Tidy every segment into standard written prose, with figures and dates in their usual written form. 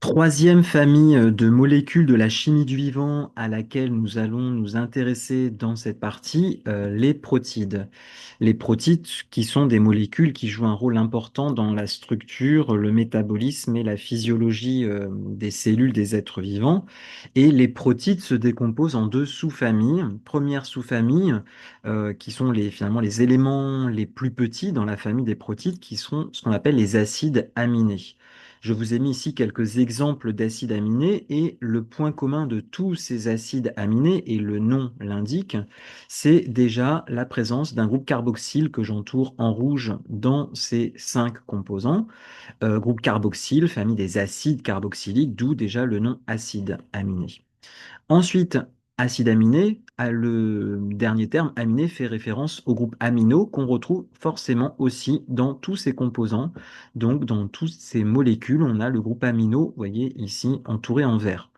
Troisième famille de molécules de la chimie du vivant à laquelle nous allons nous intéresser dans cette partie, les protides. Les protides qui sont des molécules qui jouent un rôle important dans la structure, le métabolisme et la physiologie des cellules des êtres vivants. Et les protides se décomposent en deux sous-familles. Première sous-famille, qui sont finalement les éléments les plus petits dans la famille des protides, qui sont ce qu'on appelle les acides aminés. Je vous ai mis ici quelques exemples d'acides aminés et le point commun de tous ces acides aminés, et le nom l'indique, c'est déjà la présence d'un groupe carboxyle que j'entoure en rouge dans ces cinq composants. Groupe carboxyle, famille des acides carboxyliques, d'où déjà le nom acide aminé. Ensuite, acide aminé, le dernier terme aminé fait référence au groupe amino qu'on retrouve forcément aussi dans tous ces composants. Donc, dans toutes ces molécules, on a le groupe amino, vous voyez ici, entouré en vert.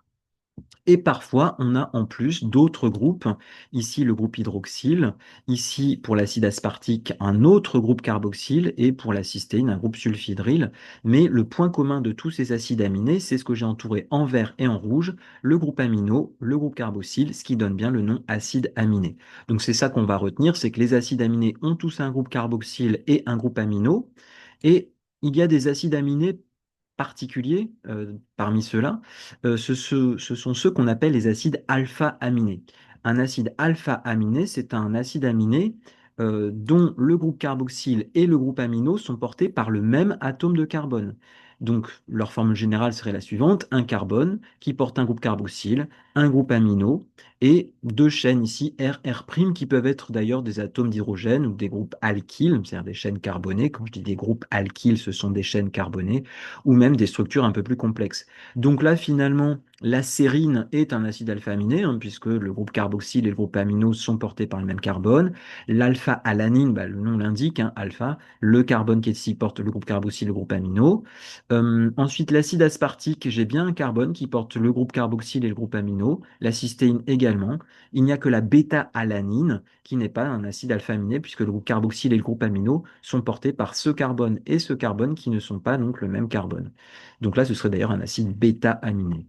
Et parfois, on a en plus d'autres groupes. Ici, le groupe hydroxyle. Ici, pour l'acide aspartique, un autre groupe carboxyle. Et pour la cystéine, un groupe sulfhydryl. Mais le point commun de tous ces acides aminés, c'est ce que j'ai entouré en vert et en rouge, le groupe amino, le groupe carboxyle, ce qui donne bien le nom acide aminé. Donc c'est ça qu'on va retenir, c'est que les acides aminés ont tous un groupe carboxyle et un groupe amino. Et il y a des acides aminés particuliers parmi ceux-là. Ce sont ceux qu'on appelle les acides alpha-aminés. Un acide alpha-aminé, c'est un acide aminé dont le groupe carboxyle et le groupe amino sont portés par le même atome de carbone. Donc, leur formule générale serait la suivante, un carbone qui porte un groupe carboxyle, un groupe amino, et deux chaînes ici, R, R', qui peuvent être d'ailleurs des atomes d'hydrogène ou des groupes alkyles, c'est-à-dire des chaînes carbonées. Quand je dis des groupes alkyles, ce sont des chaînes carbonées, ou même des structures un peu plus complexes. Donc là, finalement, la sérine est un acide alpha-aminé, hein, puisque le groupe carboxyle et le groupe amino sont portés par le même carbone. L'alpha-alanine, bah, le nom l'indique, hein, alpha, le carbone qui est ici porte le groupe carboxyle et le groupe amino. Ensuite, l'acide aspartique, j'ai bien un carbone qui porte le groupe carboxyle et le groupe amino, la cystéine également. Il n'y a que la bêta-alanine qui n'est pas un acide alpha-aminé, puisque le groupe carboxyle et le groupe amino sont portés par ce carbone et ce carbone qui ne sont pas donc le même carbone. Donc là, ce serait d'ailleurs un acide bêta-aminé.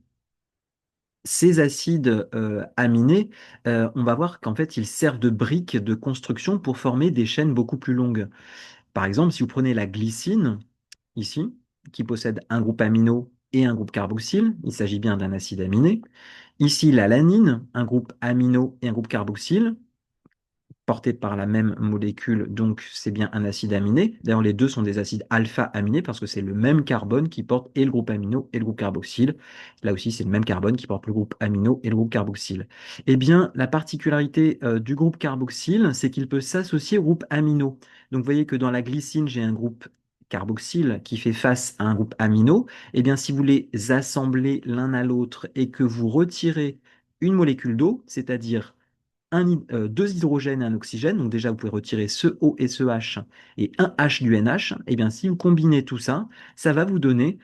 Ces acides aminés, on va voir qu'en fait, ils servent de briques de construction pour former des chaînes beaucoup plus longues. Par exemple, si vous prenez la glycine, ici, qui possède un groupe amino et un groupe carboxyle, il s'agit bien d'un acide aminé. Ici, l'alanine, un groupe amino et un groupe carboxyle, portés par la même molécule, donc c'est bien un acide aminé. D'ailleurs, les deux sont des acides alpha-aminés parce que c'est le même carbone qui porte et le groupe amino et le groupe carboxyle. Là aussi, c'est le même carbone qui porte le groupe amino et le groupe carboxyle. Eh bien, la particularité du groupe carboxyle, c'est qu'il peut s'associer au groupe amino. Donc, vous voyez que dans la glycine, j'ai un groupe carboxyle qui fait face à un groupe amino. Eh bien, si vous les assemblez l'un à l'autre et que vous retirez une molécule d'eau, c'est-à-dire deux hydrogènes et un oxygène, donc déjà vous pouvez retirer ce O et ce H et un H du NH, et bien si vous combinez tout ça, ça va vous donner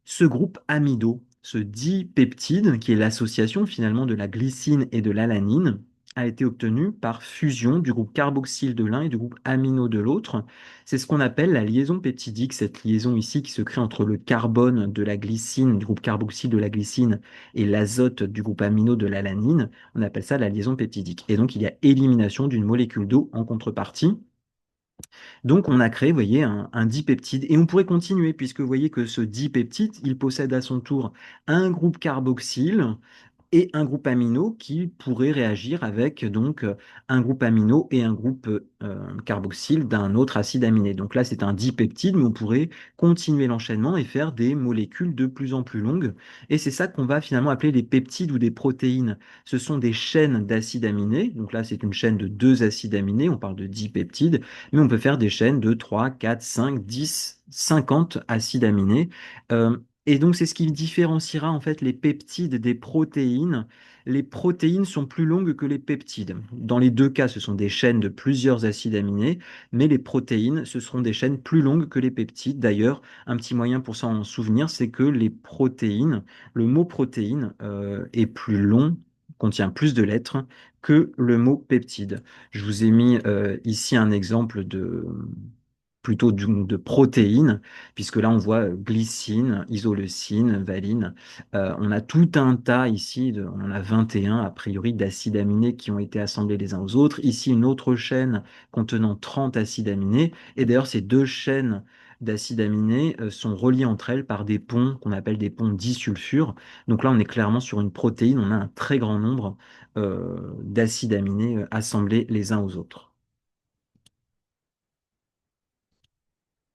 ce groupe amido, ce dipeptide, qui est l'association finalement de la glycine et de l'alanine, a été obtenu par fusion du groupe carboxyle de l'un et du groupe amino de l'autre. C'est ce qu'on appelle la liaison peptidique, cette liaison ici qui se crée entre le carbone de la glycine, du groupe carboxyle de la glycine, et l'azote du groupe amino de l'alanine. On appelle ça la liaison peptidique. Et donc il y a élimination d'une molécule d'eau en contrepartie. Donc, on a créé, vous voyez, un dipeptide. Et on pourrait continuer, puisque vous voyez que ce dipeptide, il possède à son tour un groupe carboxyle et un groupe amino qui pourrait réagir avec donc un groupe amino et un groupe carboxyle d'un autre acide aminé. Donc là, c'est un dipeptide, mais on pourrait continuer l'enchaînement et faire des molécules de plus en plus longues. Et c'est ça qu'on va finalement appeler des peptides ou des protéines. Ce sont des chaînes d'acides aminés. Donc là, c'est une chaîne de deux acides aminés. On parle de dipeptides, mais on peut faire des chaînes de 3, 4, 5, 10, 50 acides aminés. Et donc, c'est ce qui différenciera en fait les peptides des protéines. Les protéines sont plus longues que les peptides. Dans les deux cas, ce sont des chaînes de plusieurs acides aminés, mais les protéines, ce seront des chaînes plus longues que les peptides. D'ailleurs, un petit moyen pour s'en souvenir, c'est que les protéines, le mot protéine est plus long, contient plus de lettres que le mot peptide. Je vous ai mis ici un exemple plutôt de protéines, puisque là on voit glycine, isoleucine, valine. On a tout un tas ici, on en a 21 a priori d'acides aminés qui ont été assemblés les uns aux autres. Ici une autre chaîne contenant 30 acides aminés. Et d'ailleurs ces deux chaînes d'acides aminés sont reliées entre elles par des ponts qu'on appelle des ponts disulfure. Donc là on est clairement sur une protéine, on a un très grand nombre d'acides aminés assemblés les uns aux autres.